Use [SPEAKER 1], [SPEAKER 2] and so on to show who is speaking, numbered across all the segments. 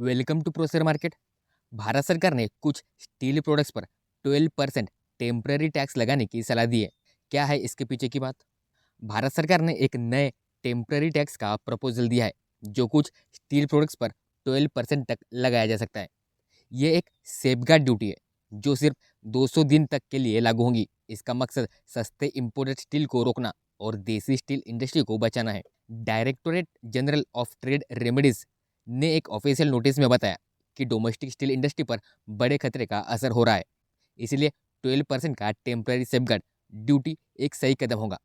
[SPEAKER 1] Welcome two processor market. Bharat सरकार ने कुछ स्टील प्रोडक्ट्स पर 12% टेम्पररी टैक्स लगाने की सलाह दी है। क्या है इसके पीछे की बात? भारत सरकार ने एक नए टेम्पररी टैक्स का प्रपोजल दिया है जो कुछ स्टील प्रोडक्ट्स पर 12% तक लगाया जा सकता है। ये एक सेफगार्ड ड्यूटी है जो सिर्फ 200 दिन तक के लिए लागू होगी। इसका मकसद सस्ते इंपोर्टेड स्टील को रोकना और देसी स्टील इंडस्ट्री को बचाना है। Directorate general of trade remedies ने एक ऑफिशियल नोटिस में बताया कि डोमेस्टिक स्टील इंडस्ट्री पर बड़े खतरे का असर हो रहा है, इसलिए 12% का टेम्पररी सेफगार्ड ड्यूटी एक सही कदम होगा।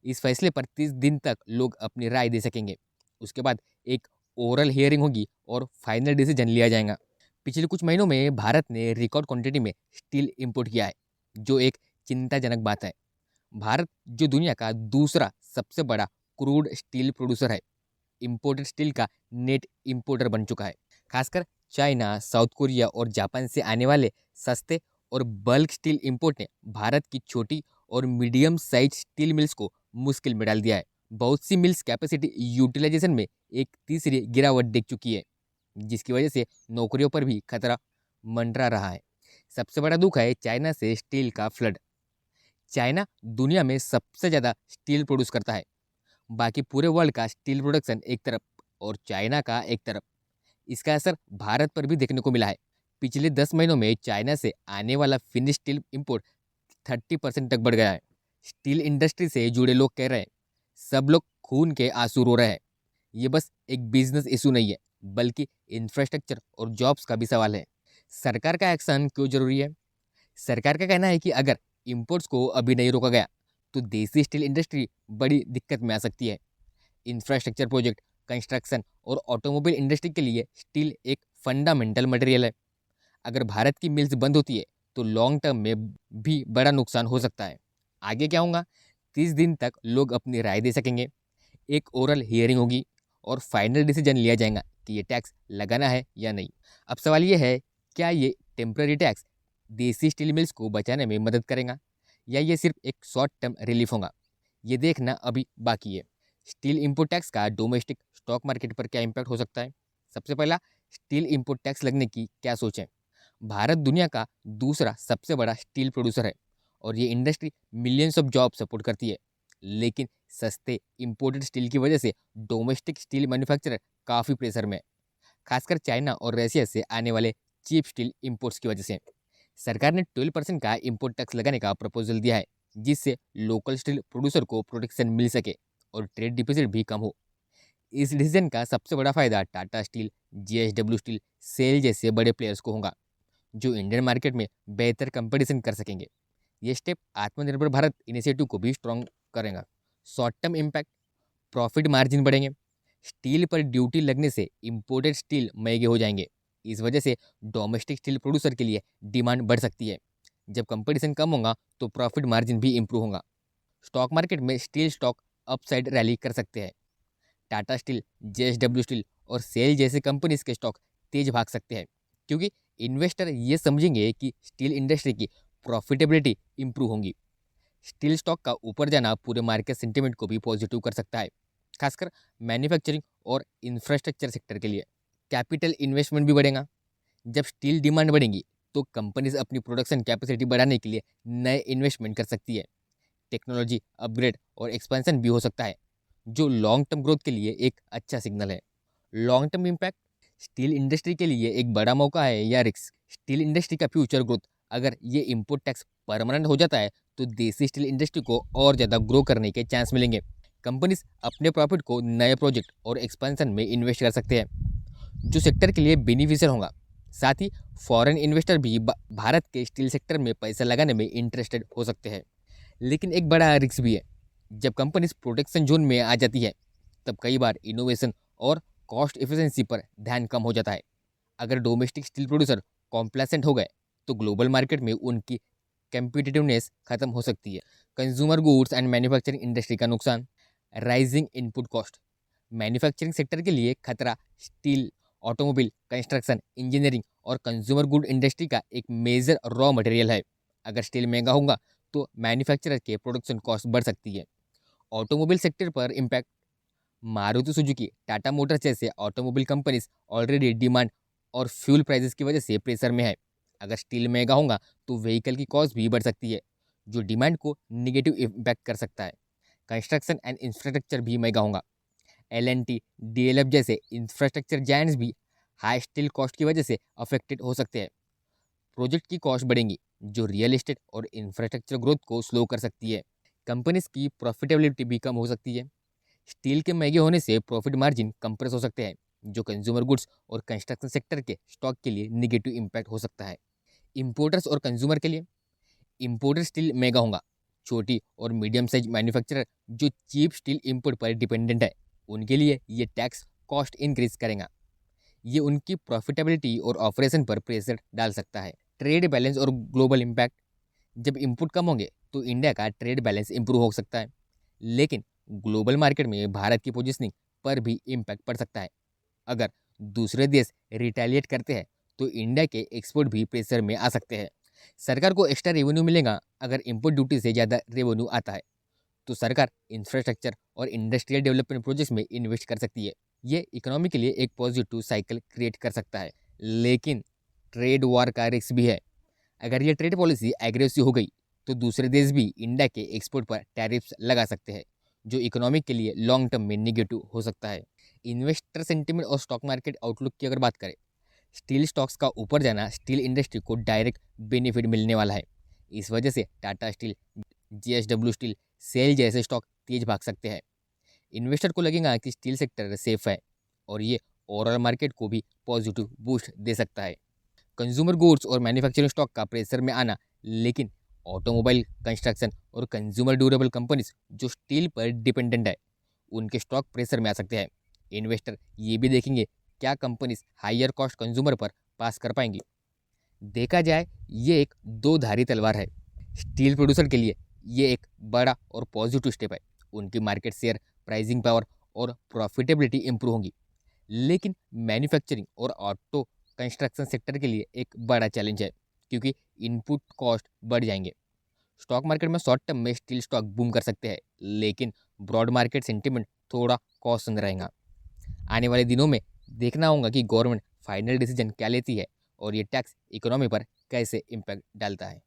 [SPEAKER 1] इस फैसले पर 30 दिन तक लोग अपनी राय दे सकेंगे। उसके बाद एक ओरल हियरिंग होगी और फाइनल डिसीजन लिया जाएगा। पिछले कुछ महीनों में भारत ने रिकॉर्ड क्वांटिटी में स्टील इंपोर्ट किया है, जो एक चिंताजनक बात है। भारत, जो दुनिया का दूसरा सबसे बड़ा क्रूड स्टील प्रोड्यूसर है, इंपोर्टेड स्टील का नेट इंपोर्टर बन चुका है। खासकर चाइना, साउथ कोरिया और जापान से आने वाले सस्ते और बल्क स्टील इंपोर्ट ने भारत की छोटी और मीडियम साइज स्टील मिल्स को मुश्किल में डाल दिया है। बहुत सी मिल्स कैपेसिटी यूटिलाइजेशन में एक तीसरी गिरावट देख चुकी है, जिसकी वजह से नौकरियों पर भी खतरा मंडरा रहा है। सबसे बड़ा दुख है चाइना से स्टील का फ्लड। चाइना दुनिया में सबसे ज़्यादा स्टील प्रोड्यूस करता है। बाकी पूरे वर्ल्ड का स्टील प्रोडक्शन एक तरफ और चाइना का एक तरफ। इसका असर भारत पर भी देखने को मिला है। पिछले 10 महीनों में चाइना से आने वाला फिनिश स्टील इंपोर्ट 30% तक बढ़ गया है। स्टील इंडस्ट्री से जुड़े लोग कह रहे हैं, सब लोग खून के आंसू रो रहे हैं। ये बस एक बिजनेस इशू नहीं है, बल्कि इंफ्रास्ट्रक्चर और जॉब्स का भी सवाल है। सरकार का एक्शन क्यों जरूरी है? सरकार का कहना है कि अगर इंपोर्ट्स को अभी नहीं रोका गया तो देसी स्टील इंडस्ट्री बड़ी दिक्कत में आ सकती है। इंफ्रास्ट्रक्चर प्रोजेक्ट, कंस्ट्रक्शन और ऑटोमोबाइल इंडस्ट्री के लिए स्टील एक फंडामेंटल मटेरियल है। अगर भारत की मिल्स बंद होती है तो लॉन्ग टर्म में भी बड़ा नुकसान हो सकता है। आगे क्या होगा? 30 दिन तक लोग अपनी राय दे सकेंगे, एक ओरल हियरिंग होगी और फाइनल डिसीजन लिया जाएगा कि ये टैक्स लगाना है या नहीं। अब सवाल ये है, क्या ये टेम्पररी टैक्स देसी स्टील मिल्स को बचाने में मदद करेगा या ये सिर्फ एक शॉर्ट टर्म रिलीफ होगा? ये देखना अभी बाकी है। स्टील इंपोर्ट टैक्स का डोमेस्टिक स्टॉक मार्केट पर क्या इम्पैक्ट हो सकता है? सबसे पहला, स्टील इंपोर्ट टैक्स लगने की क्या सोचें? भारत दुनिया का दूसरा सबसे बड़ा स्टील प्रोड्यूसर है और ये industry millions of job support करती है। लेकिन सस्ते इंपोर्टेड स्टील की वजह से डोमेस्टिक स्टील मैन्युफैक्चरर काफ़ी प्रेशर में है, खासकर चाइना और रशिया से आने वाले चीप स्टील इंपोर्ट्स की वजह से। सरकार ने 12% का इंपोर्ट टैक्स लगाने का प्रपोजल दिया है, जिससे लोकल स्टील प्रोड्यूसर को प्रोटेक्शन मिल सके और ट्रेड डिफिसिट भी कम हो। इस डिसीजन का सबसे बड़ा फायदा Tata steel, JSW steel, SAIL जैसे बड़े प्लेयर्स को होगा, जो इंडियन मार्केट में बेहतर कंपटीशन कर सकेंगे। ये स्टेप आत्मनिर्भर भारत इनिशिएटिव को भी स्ट्रॉन्ग करेगा। Short term impact, profit margin बढ़ेंगे। स्टील पर ड्यूटी लगने से इंपोर्टेड स्टील महंगे हो जाएंगे। इस वजह से डोमेस्टिक स्टील प्रोड्यूसर के लिए डिमांड बढ़ सकती है। जब कंपटीशन कम होगा तो प्रॉफिट मार्जिन भी इम्प्रूव होगा। स्टॉक मार्केट में स्टील स्टॉक अपसाइड रैली कर सकते हैं। टाटा स्टील, जेएसडब्ल्यू स्टील और सेल जैसे कंपनीज के स्टॉक तेज भाग सकते हैं, क्योंकि इन्वेस्टर ये समझेंगे कि स्टील इंडस्ट्री की प्रॉफिटेबिलिटी इंप्रूव होगी। स्टील स्टॉक का ऊपर जाना पूरे मार्केट सेंटिमेंट को भी पॉजिटिव कर सकता है, खासकर मैन्युफैक्चरिंग और इंफ्रास्ट्रक्चर सेक्टर के लिए। कैपिटल इन्वेस्टमेंट भी बढ़ेगा। जब स्टील डिमांड बढ़ेगी तो कंपनीज अपनी प्रोडक्शन कैपेसिटी बढ़ाने के लिए नए इन्वेस्टमेंट कर सकती है। टेक्नोलॉजी अपग्रेड और एक्सपेंशन भी हो सकता है, जो लॉन्ग टर्म ग्रोथ के लिए एक अच्छा सिग्नल है। Long term impact, steel industry के लिए एक बड़ा मौका है या रिस्क? स्टील इंडस्ट्री का फ्यूचर ग्रोथ, अगर ये इंपोर्ट टैक्स परमानेंट हो जाता है तो देसी स्टील इंडस्ट्री को और ज़्यादा ग्रो करने के चांस मिलेंगे। कंपनीज अपने प्रॉफिट को नए प्रोजेक्ट और एक्सपेंशन में इन्वेस्ट कर सकते हैं, जो सेक्टर के लिए बेनिफिशियल होगा। साथ ही फॉरेन इन्वेस्टर भी भारत के स्टील सेक्टर में पैसा लगाने में इंटरेस्टेड हो सकते हैं। लेकिन एक बड़ा रिस्क भी है। जब कंपनीज प्रोटेक्शन जोन में आ जाती है तब कई बार इनोवेशन और कॉस्ट एफिशिएंसी पर ध्यान कम हो जाता है। अगर डोमेस्टिक स्टील प्रोड्यूसर कॉम्प्लेसेंट हो गए तो ग्लोबल मार्केट में उनकी कम्पिटिटिवनेस खत्म हो सकती है। Consumer goods and manufacturing industry का नुकसान, rising input cost. Manufacturing sector के लिए खतरा। स्टील, ऑटोमोबाइल, कंस्ट्रक्शन, इंजीनियरिंग और कंज्यूमर गुड इंडस्ट्री का एक मेजर रॉ मटेरियल है। अगर स्टील महंगा होगा तो मैन्युफैक्चरर के प्रोडक्शन कॉस्ट बढ़ सकती है। ऑटोमोबाइल सेक्टर पर impact, Maruti Suzuki, Tata Motors जैसे ऑटोमोबाइल कंपनीज ऑलरेडी डिमांड और फ्यूल प्राइसेस की वजह से प्रेशर में है। अगर स्टील महंगा होगा तो व्हीकल की कॉस्ट भी बढ़ सकती है, जो डिमांड को निगेटिव इम्पैक्ट कर सकता है। कंस्ट्रक्शन एंड इंफ्रास्ट्रक्चर भी महंगा होगा। एल डीएलएफ जैसे इंफ्रास्ट्रक्चर जायंट्स भी हाई स्टील कॉस्ट की वजह से अफेक्टेड हो सकते हैं। प्रोजेक्ट की कॉस्ट बढ़ेंगी, जो रियल एस्टेट और इंफ्रास्ट्रक्चर ग्रोथ को स्लो कर सकती है। कंपनीज की प्रॉफिटेबिलिटी भी कम हो सकती है। स्टील के महंगे होने से प्रॉफिट मार्जिन कंप्रेस हो सकते हैं, जो कंज्यूमर गुड्स और कंस्ट्रक्शन सेक्टर के स्टॉक के लिए निगेटिव इम्पैक्ट हो सकता है। इंपोर्टर्स और कंज्यूमर के लिए इंपोर्टेड स्टील महंगा होगा। छोटी और मीडियम साइज मैन्युफैक्चरर जो चीप स्टील इंपोर्ट पर डिपेंडेंट है, उनके लिए ये टैक्स कॉस्ट इंक्रीज करेगा। ये उनकी प्रॉफिटेबिलिटी और ऑपरेशन पर प्रेशर डाल सकता है। ट्रेड बैलेंस और ग्लोबल इम्पैक्ट। जब इनपुट कम होंगे तो इंडिया का ट्रेड बैलेंस इंप्रूव हो सकता है, लेकिन ग्लोबल मार्केट में भारत की पोजीशनिंग पर भी इम्पैक्ट पड़ सकता है। अगर दूसरे देश रिटेलिएट करते हैं तो इंडिया के एक्सपोर्ट भी प्रेशर में आ सकते हैं। सरकार को एक्स्ट्रा रेवेन्यू मिलेगा। अगर इम्पोर्ट ड्यूटी से ज़्यादा रेवेन्यू आता है तो सरकार इंफ्रास्ट्रक्चर और इंडस्ट्रियल डेवलपमेंट प्रोजेक्ट्स में इन्वेस्ट कर सकती है। ये इकोनॉमी के लिए एक पॉजिटिव साइकिल क्रिएट कर सकता है, लेकिन ट्रेड वॉर का रिस्क भी है। अगर ये ट्रेड पॉलिसी एग्रेसिव हो गई तो दूसरे देश भी इंडिया के एक्सपोर्ट पर टैरिफ्स लगा सकते हैं, जो इकोनॉमी के लिए लॉन्ग टर्म में निगेटिव हो सकता है। इन्वेस्टर सेंटिमेंट और स्टॉक मार्केट आउटलुक की अगर बात करें, स्टील स्टॉक्स का ऊपर जाना स्टील इंडस्ट्री को डायरेक्ट बेनिफिट मिलने वाला है। इस वजह से Tata steel, JSW steel, SAIL जैसे स्टॉक तेज भाग सकते हैं। इन्वेस्टर को लगेगा कि स्टील सेक्टर सेफ है और ये ओवरऑल मार्केट को भी पॉजिटिव बूस्ट दे सकता है। कंज्यूमर गुड्स और मैन्युफैक्चरिंग स्टॉक का प्रेशर में आना, लेकिन ऑटोमोबाइल, कंस्ट्रक्शन और कंज्यूमर ड्यूरेबल कंपनीज जो स्टील पर डिपेंडेंट है, उनके स्टॉक प्रेशर में आ सकते हैं। इन्वेस्टर ये भी देखेंगे क्या कंपनीज हायर कॉस्ट कंज्यूमर पर पास कर पाएंगी। देखा जाए ये एक दो धारी तलवार है। स्टील प्रोड्यूसर के लिए ये एक बड़ा और पॉजिटिव स्टेप है। उनकी मार्केट शेयर, प्राइसिंग पावर और प्रॉफिटेबिलिटी इंप्रूव होंगी, लेकिन मैन्युफैक्चरिंग और ऑटो कंस्ट्रक्शन सेक्टर के लिए एक बड़ा चैलेंज है, क्योंकि इनपुट कॉस्ट बढ़ जाएंगे। स्टॉक मार्केट में शॉर्ट टर्म में स्टील स्टॉक बूम कर सकते हैं, लेकिन ब्रॉड मार्केट सेंटिमेंट थोड़ा कॉशन रहेगा। आने वाले दिनों में देखना होगा कि गवर्नमेंट फाइनल डिसीजन क्या लेती है और ये टैक्स इकोनॉमी पर कैसे इम्पैक्ट डालता है।